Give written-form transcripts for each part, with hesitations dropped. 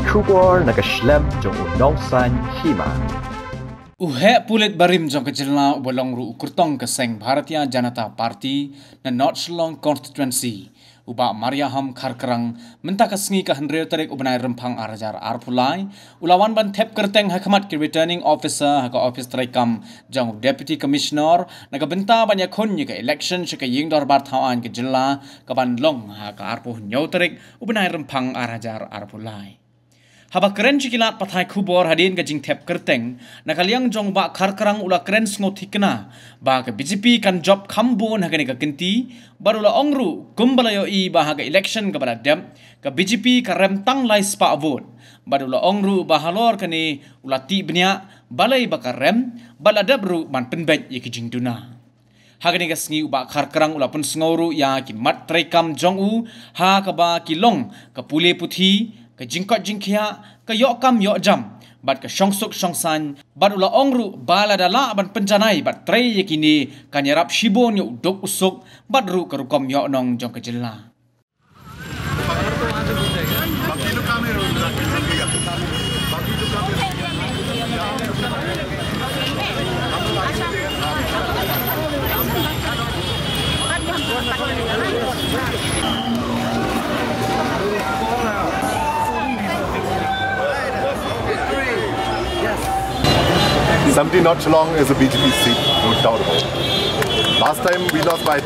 kubor nakaslem jong unongsan Hima. Uhe pulit barim jong kejilna ubolong ru ukurtong keseng Bharatiya Janata Party na North Shillong constituency uba Mariaham Kharkrang minta kasngi ka hendreu tarik ubenai rempang arajar arpulai ulawan ban thep kerteng hakamat ki returning officer haka office tarekam jong deputy commissioner naga benta banyak khon ka election shika ying dor bar thawan ke jilla ka ban long haka arpu nyau tarik ubenai rempang arajar arpulai. Haba keren cikilat pathai kubor hadin ka jing thep kerteng nakaliang jong ba Kharkrang ula keren Sngewthikna ba ka BJP kan job Kham bon hagani ka Kynti barula ongru kumbalayo I ba haga election ka bala dem ka BJP ka remtang lai spa vote barula ongru ba halor kani ula ti bnya balai ba ka rem bala dabru man penbet ye ki jing duna. Hagani ka sngi uba Kharkrang ula pun sngoru ya ki mat trekam jong u ha ka ba ki long ka pule puthi ka jingkot jingkia ka yok kam yok jam bat ka shongsuk shongsan bat ula ongru bala dala ban penjanai bat trei yakini kan yarap shibon yok dok usuk bat ru ka rukom yok nong jong ka jilla. Something not so long is a BJP seat, no doubt about it. Last time we lost by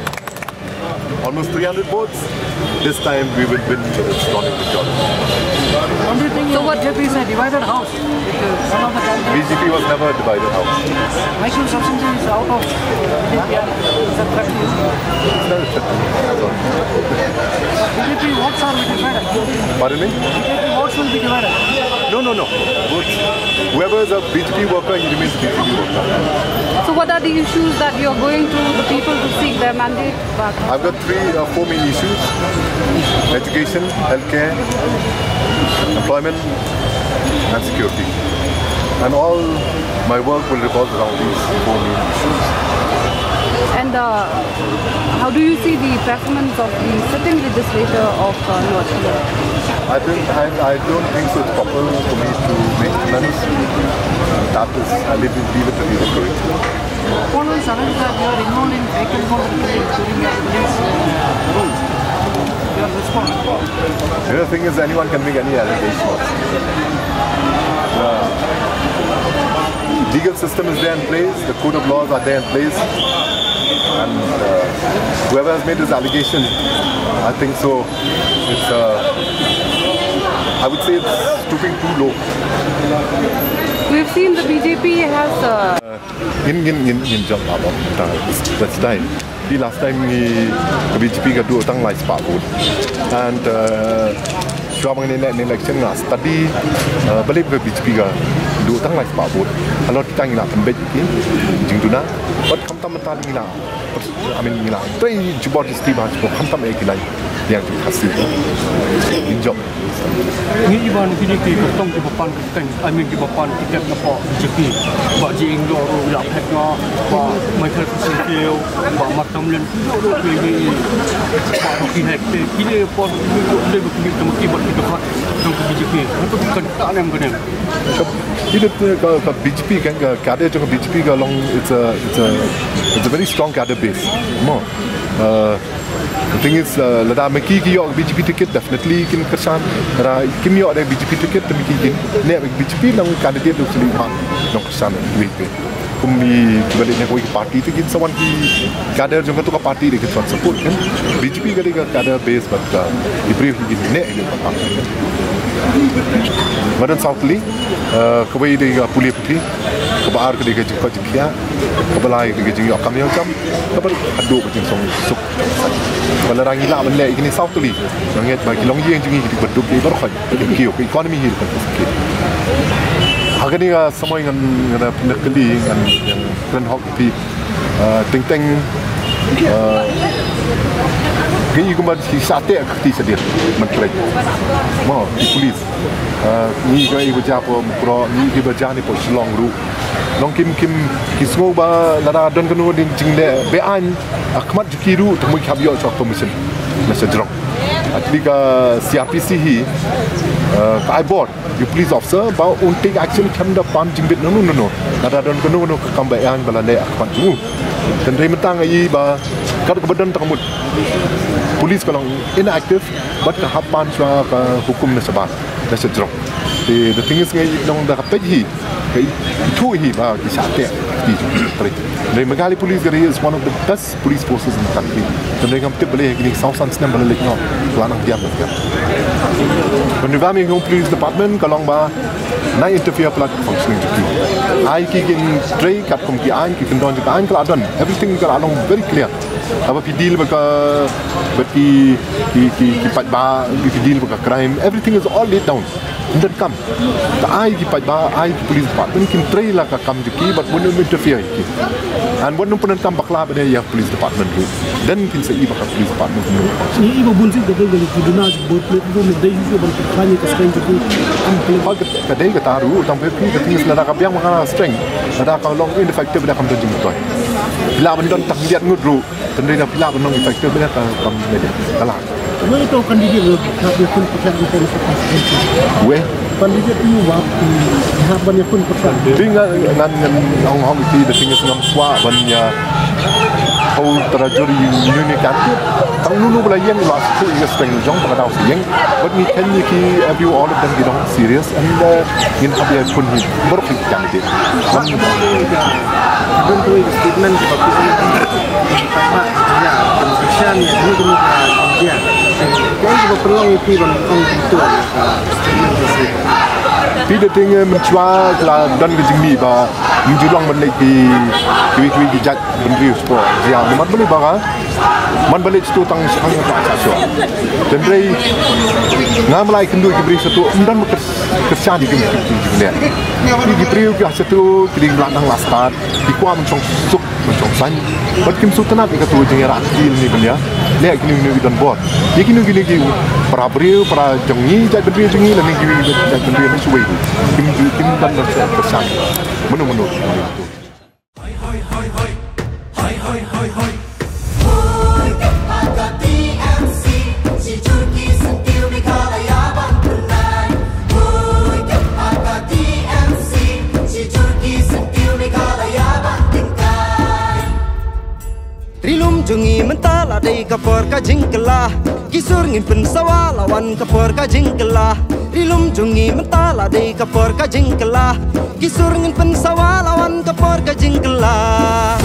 almost 300 votes. This time we will win with a strong majority. So what JP is a divided house? Because some of the candidates... BJP was never a divided house. Mysore subsidy is out of BJP. Is that correct? It's never BJP votes are divided. Pardon me? BJP votes will be divided. No. Votes. Whoever is a BJP worker, he remains a BJP worker. So what are the issues that you are going to the people to seek their mandate back? I've got 3 or 4 main issues: education, healthcare, employment, and security. And all my work will revolve around these 4 main issues. And how do you see the performance of the sitting legislature of North Shillong? I don't think so. It's proper for me to make comments. That is, I leave it to the authority. One will challenge that you are involved in taking over the police during your police rules. Your response. The other thing is, anyone can make any allegation. The legal system is there in place. The code of laws are there in place. And whoever has made this allegation, I think so. It's I would say it's stooping too low. We've seen the BJP has in job that's time. The last time the BJP got do tang lai spa vote, and shawang in election na study balik ke BJP ga do tang lai spa vote. Kalau kita ngila tembet ini jing duna, but kam tam mental ngila. I mean ngila. Tu ini jubah di setiap hari kam tam ngila yang hasil in job. Ini iban BJP bertong di depan kerteng, I mean di depan tiket nampak BJP. Bak jing loro yak hekna, bak Michael Sengkeu, bak Makam Len, loro kini, bak Rocky Hekte, kini pun boleh berkini temaki buat kita kat tentang BJP. Itu bukan tak nem kena. Ini ke BJP kan kader juga BJP ke long it's a very strong kader base. More. The thing is, lada meki kiyok BJP ticket definitely kin kersan. Lada kim yok ada BJP ticket tapi kin. Nek BJP nang kandidat tu sendiri mak nang kersan week. Kumi balik nak koi parti tu kin sawan ki kader jong tu ka parti dekat suat support kan. BJP kali ka kader base but ibrih kin nek dia pak. Badan Southly, kawai dia pulih putih, kebar ke dia jengkau jengkia, kebalai dia jengkau kami macam, kebar aduk macam song. Kalau orang gila melek ini Southly, orang ingat bagi long yang jengi hidup berduk dia berkhoi, kio, ekonomi hidup kan. Harga ni semua yang pendekali yang keren hok di ting-ting. Kini cuma sate aktif sedia menteri, mau di polis. Ni kau ibu japa pro, ni ibu japa ni pun Shillong ru. Long kim kisngo ba lara don kanu din jingde bean akmat jukiru temu khabio chok permission masa jerong. Atli ka CRPC hi I board you police officer about take action come the pam jimbit no nada don kono no kamba yang balale akwan tu dan rei mentang ai ba kat kebadan takamut police kalau inactive but ka hapan swa ka hukum na sabar na sedrong the thing is ngai dong da kapej hi kai tu hi ba ki sate di rei megali police gari is one of the best police forces in the country dan rei kam tip boleh kini sausan senam balale no lanang diam ya Penivami ng police department kalong ba na interfere pala functioning jepi. Ai ki kin tray kat kom ki an ki kendon jeka an kala don everything kala along very clear. Apa pi deal baka ki pat ba ki deal baka crime everything is all laid down. Dan kam ta ai ki pat ba ai ki police department kin tray la ka kam jeki but when interfere ki. And when pun kam bakla ba ya police department tu. Dan kin se baka police department tu. Ni iba bunsi da dai ki duna board plate tu me dai ju ban kani ka strength tu. Ka dai ka taru tang pe pi ka things la ka biang ma strength. Ada ka long ineffective da kam tu jing toy. Bila ban don tak liat ngudru. Tendai da bila ban long effective da ka kam ne kala. Mana itu kandidat nak pun pesan itu we kandidat ini waktu nak banyak pun pesan dengan hong itu the thing is ngam swa banyak hau terajuri unit kantor tang nunu bela yang last two years string jong pada tahun yang but we can ki every all of them get on serious and in habia pun baru kita candidate dan tu statement seperti Pak ya kesan ya ini kemudian kan juga perlu itu bang itu Pida tinggal mencuba lah dan kejengmi bah menjulang balik di kiwi jat beri sport. Ya, memang boleh bah. Man balik itu tang sangat tak sah. Dan rei ngamalai kendu diberi satu dan kerja di dunia. Diberi juga satu kering belakang lastar. Dikuam mencong suk mencong san. Buat kim sultanat ikat tu jengerak deal ni benda. Lihat kini dan board. Dia kini para beri para jengi jat beri jengi dan ni jat beri ni suai. Kim dan kerja. Menu itu. Jungi mentala dei kapor ka jingkelah kisur ngin pensawa lawan kapor ka jingkelah rilum jungi mentala dei kapor ka jingkelah kisur ngin pensawa lawan kapor ka jingkelah